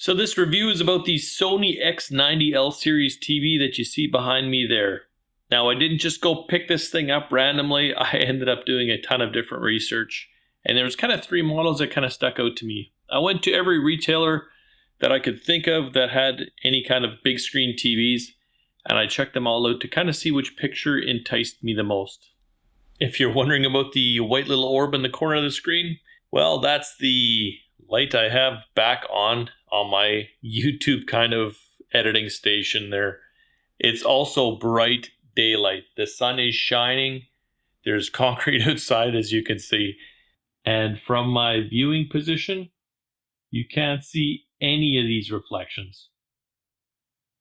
So this review is about the Sony X90L series TV that you see behind me there. Now I didn't just go pick this thing up randomly, I ended up doing a ton of different research. And there was kind of three models that kind of stuck out to me. I went to every retailer that I could think of that had any kind of big screen TVs, and I checked them all out to kind of see which picture enticed me the most. If you're wondering about the white little orb in the corner of the screen, well, that's the light I have back on my YouTube kind of editing station there. It's also bright daylight. The sun is shining. There's concrete outside, as you can see. And from my viewing position, you can't see any of these reflections.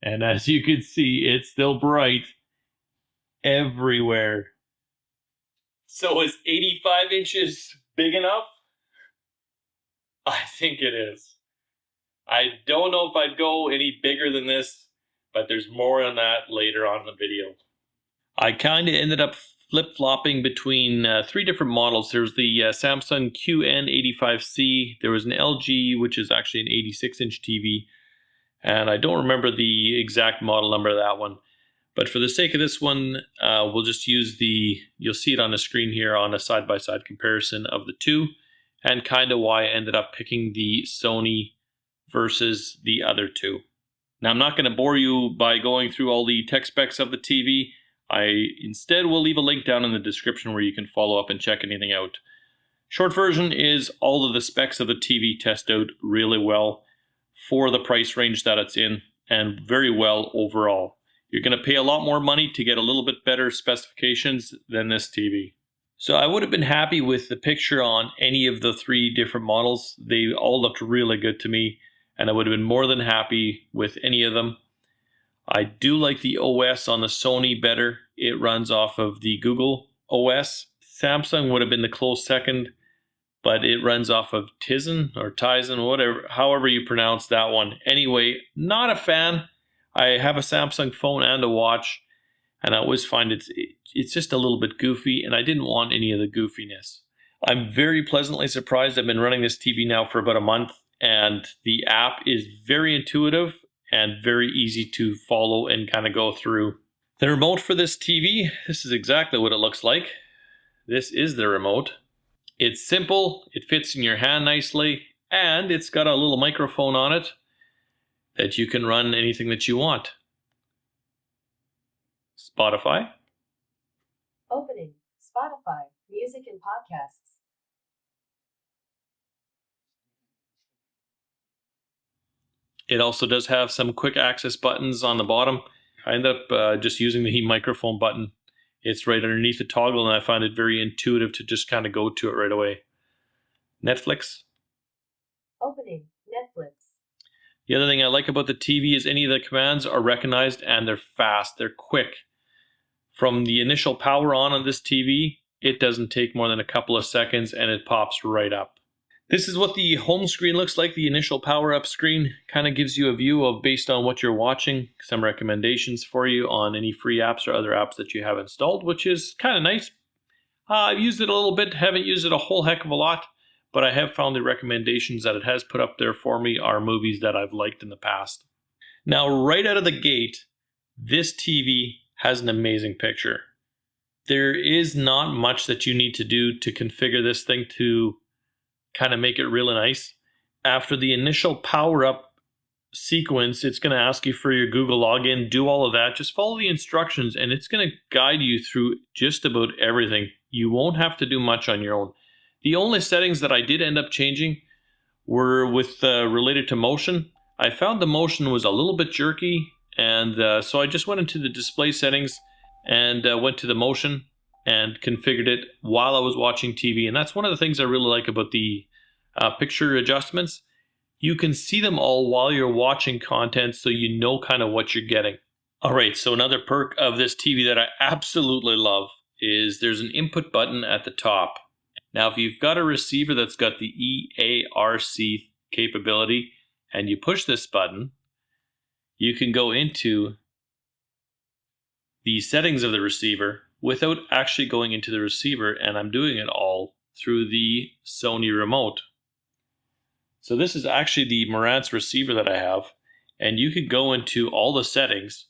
And as you can see, it's still bright everywhere. So is 85 inches big enough? I think it is. I don't know if I'd go any bigger than this, but there's more on that later on in the video. I kind of ended up flip-flopping between three different models. There's the Samsung QN85C, there was an LG, which is actually an 86-inch TV, and I don't remember the exact model number of that one. But for the sake of this one, we'll just use you'll see it on the screen here on a side-by-side comparison of the two, and kind of why I ended up picking the Sony versus the other two. Now I'm not going to bore you by going through all the tech specs of the TV. I instead will leave a link down in the description where you can follow up and check anything out. Short version is all of the specs of the TV test out really well for the price range that it's in, and very well overall. You're going to pay a lot more money to get a little bit better specifications than this TV. So I would have been happy with the picture on any of the three different models. They all looked really good to me, and I would have been more than happy with any of them. I do like the OS on the Sony better. It runs off of the Google OS. Samsung would have been the close second, but it runs off of Tizen or Tizen, whatever, however you pronounce that one. Anyway, not a fan. I have a Samsung phone and a watch, and I always find it's just a little bit goofy, and I didn't want any of the goofiness. I'm very pleasantly surprised. I've been running this TV now for about a month, and the app is very intuitive and very easy to follow and kind of go through. The remote for this TV, this is exactly what it looks like. This is the remote. It's simple, it fits in your hand nicely, and it's got a little microphone on it that you can run anything that you want. Spotify. Opening Spotify, music and podcasts. It also does have some quick access buttons on the bottom. I ended up just using the microphone button. It's right underneath the toggle, and I find it very intuitive to just kind of go to it right away. Netflix. Opening Netflix. The other thing I like about the TV is any of the commands are recognized and they're fast, they're quick. From the initial power on this TV, it doesn't take more than a couple of seconds and it pops right up. This is what the home screen looks like. The initial power up screen kind of gives you a view of, based on what you're watching, some recommendations for you on any free apps or other apps that you have installed, which is kind of nice. I've used it a little bit, haven't used it a whole heck of a lot, but I have found the recommendations that it has put up there for me are movies that I've liked in the past. Now, right out of the gate, this TV has an amazing picture. There is not much that you need to do to configure this thing to kind of make it really nice. After the initial power up sequence, it's going to ask you for your Google login, do all of that. Just follow the instructions and it's going to guide you through just about everything. You won't have to do much on your own. The only settings that I did end up changing were with related to motion. I found the motion was a little bit jerky, and so I just went into the display settings and went to the motion and configured it while I was watching TV. And that's one of the things I really like about the picture adjustments. You can see them all while you're watching content, so you know kind of what you're getting. All right, so another perk of this TV that I absolutely love is there's an input button at the top. Now, if you've got a receiver that's got the EARC capability and you push this button, you can go into the settings of the receiver without actually going into the receiver, and I'm doing it all through the Sony remote. So this is actually the Marantz receiver that I have, and you can go into all the settings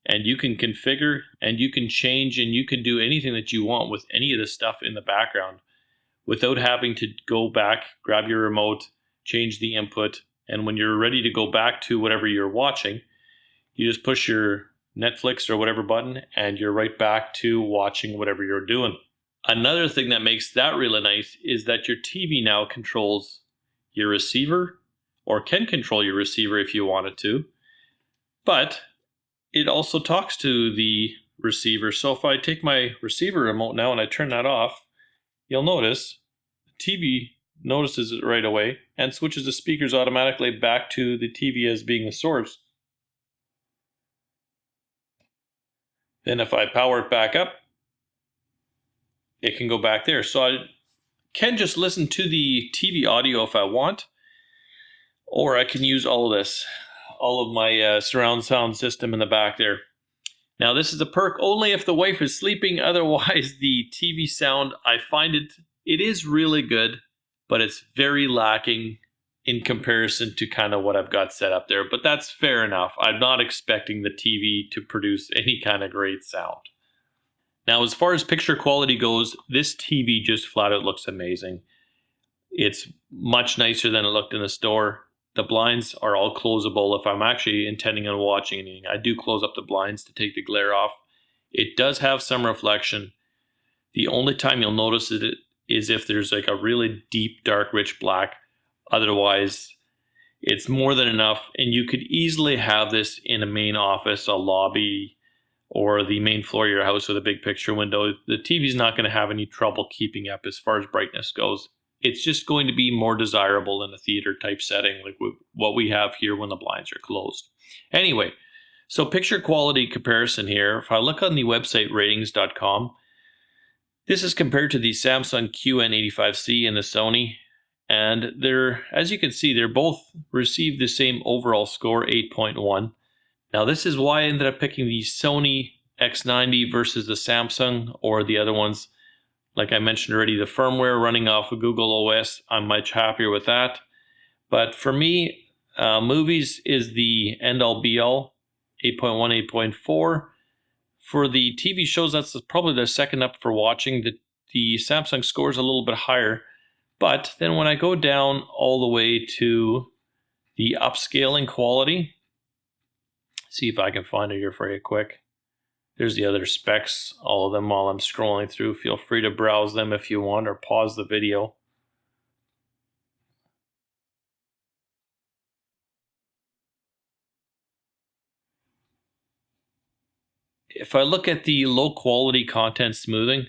and you can configure and you can change and you can do anything that you want with any of the stuff in the background without having to go back, grab your remote, change the input, and when you're ready to go back to whatever you're watching, you just push your Netflix or whatever button and you're right back to watching whatever you're doing. Another thing that makes that really nice is that your TV now controls your receiver, or can control your receiver if you wanted to, but it also talks to the receiver. So if I take my receiver remote now and I turn that off, you'll notice the TV notices it right away and switches the speakers automatically back to the TV as being the source. Then if I power it back up, it can go back there. So I can just listen to the TV audio if I want, or I can use all of this, all of my surround sound system in the back there. Now this is a perk only if the wife is sleeping. Otherwise, the TV sound, I find it is really good, but it's very lacking in comparison to kind of what I've got set up there. But that's fair enough. I'm not expecting the TV to produce any kind of great sound. Now, as far as picture quality goes, this TV just flat out looks amazing. It's much nicer than it looked in the store. The blinds are all closable. If I'm actually intending on watching anything, I do close up the blinds to take the glare off. It does have some reflection. The only time you'll notice it is if there's like a really deep, dark, rich black. Otherwise, it's more than enough. And you could easily have this in a main office, a lobby, or the main floor of your house with a big picture window. The TV's not going to have any trouble keeping up as far as brightness goes. It's just going to be more desirable in a theater type setting like what we have here when the blinds are closed. Anyway, so picture quality comparison here. If I look on the website ratings.com, this is compared to the Samsung QN85C and the Sony. And they're, as you can see, they're both received the same overall score, 8.1. Now this is why I ended up picking the Sony X90 versus the Samsung or the other ones. Like I mentioned already, the firmware running off of Google OS, I'm much happier with that. But for me, movies is the end-all be-all, 8.1, 8.4. For the TV shows, that's probably the second up for watching. The Samsung score is a little bit higher. But then when I go down all the way to the upscaling quality, see if I can find it here for you quick. There's the other specs, all of them while I'm scrolling through. Feel free to browse them if you want or pause the video. If I look at the low quality content smoothing,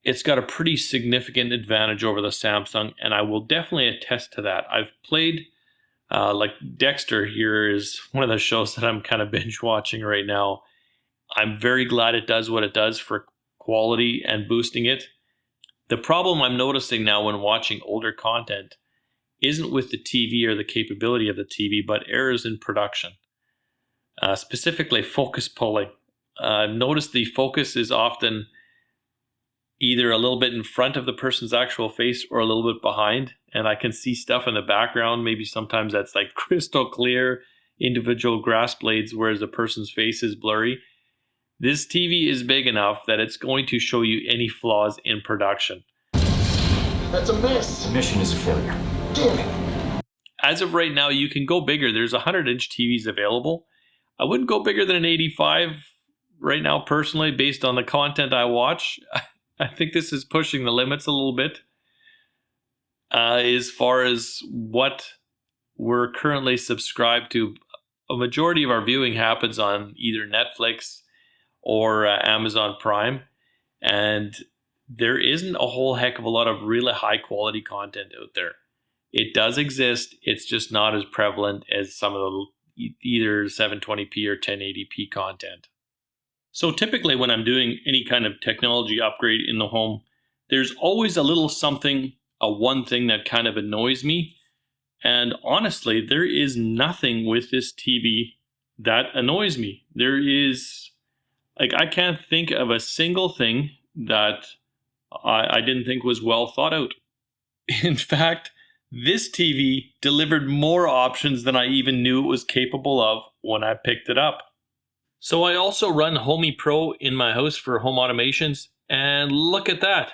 it's got a pretty significant advantage over the Samsung, and I will definitely attest to that. I've played, like Dexter here is one of the shows that I'm kind of binge watching right now. I'm very glad it does what it does for quality and boosting it. The problem I'm noticing now when watching older content isn't with the TV or the capability of the TV, but errors in production. Specifically focus pulling. Notice the focus is often either a little bit in front of the person's actual face or a little bit behind, and I can see stuff in the background. Maybe sometimes that's like crystal clear individual grass blades, whereas the person's face is blurry. This TV is big enough that it's going to show you any flaws in production. That's a miss. The mission is a failure. Damn it. As of right now, you can go bigger. There's 100-inch TVs available. I wouldn't go bigger than an 85 right now, personally, based on the content I watch. I think this is pushing the limits a little bit as far as what we're currently subscribed to. A majority of our viewing happens on either Netflix or Amazon Prime, and there isn't a whole heck of a lot of really high quality content out there. It does exist, it's just not as prevalent as some of the either 720p or 1080p content. So typically when I'm doing any kind of technology upgrade in the home, there's always a little something, one thing that kind of annoys me. And honestly, there is nothing with this TV that annoys me. There is, like, I can't think of a single thing that I didn't think was well thought out. In fact, This TV delivered more options than I even knew it was capable of when I picked it up. So I also run Homey Pro in my house for home automations, and look at that.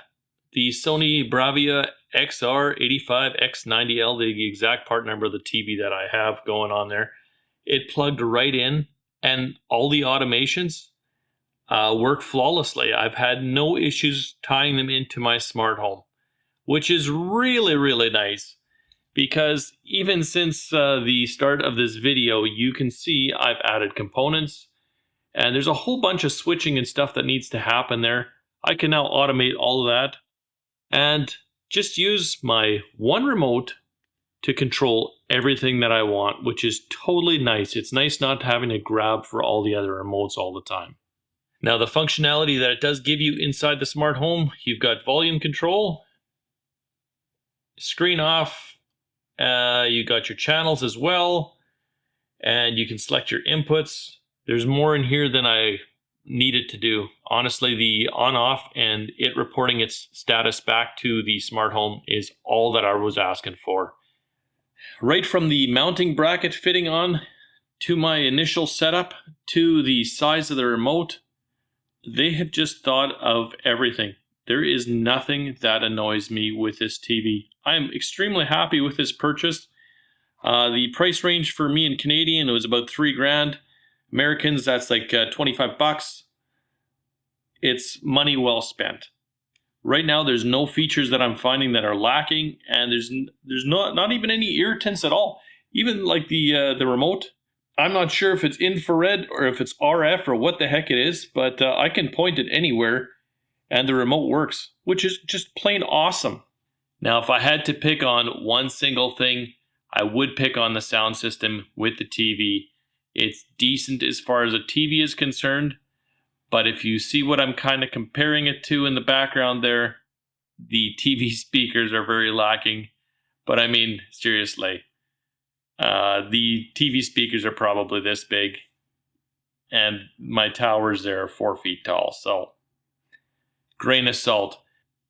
The Sony Bravia XR85 X90L, the exact part number of the TV that I have going on there, it plugged right in, and all the automations work flawlessly. I've had no issues tying them into my smart home, which is really, really nice. Because even since the start of this video, you can see I've added components, and there's a whole bunch of switching and stuff that needs to happen there. I can now automate all of that and just use my one remote to control everything that I want, which is totally nice. It's nice not having to grab for all the other remotes all the time. Now, the functionality that it does give you inside the smart home, you've got volume control, screen off, you got your channels as well, and you can select your inputs. There's more in here than I needed to do. Honestly, the on-off and it reporting its status back to the smart home is all that I was asking for. Right from the mounting bracket fitting on, to my initial setup, to the size of the remote, they have just thought of everything. There is nothing that annoys me with this TV. I am extremely happy with this purchase. The price range for me in Canadian, it was about $3,000. Americans, that's like 25 bucks. It's money well spent. Right now, there's no features that I'm finding that are lacking, and there's not even any irritants at all. Even like the remote, I'm not sure if it's infrared or if it's RF or what the heck it is, but I can point it anywhere, and the remote works, which is just plain awesome. Now, if I had to pick on one single thing, I would pick on the sound system with the TV. It's decent as far as a TV is concerned, but if you see what I'm kind of comparing it to in the background there, the TV speakers are very lacking. But I mean, seriously, the TV speakers are probably this big, and my towers there are 4 feet tall, so grain of salt.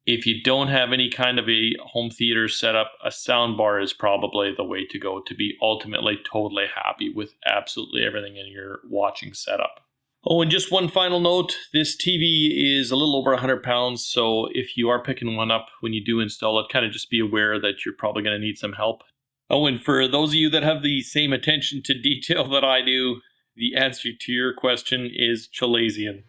If you don't have any kind of a home theater setup, a sound bar is probably the way to go to be ultimately totally happy with absolutely everything in your watching setup. Oh, and just one final note, this TV is a little over 100 pounds, so if you are picking one up when you do install it, kind of just be aware that you're probably going to need some help. Oh, and for those of you that have the same attention to detail that I do, the answer to your question is Chalasian.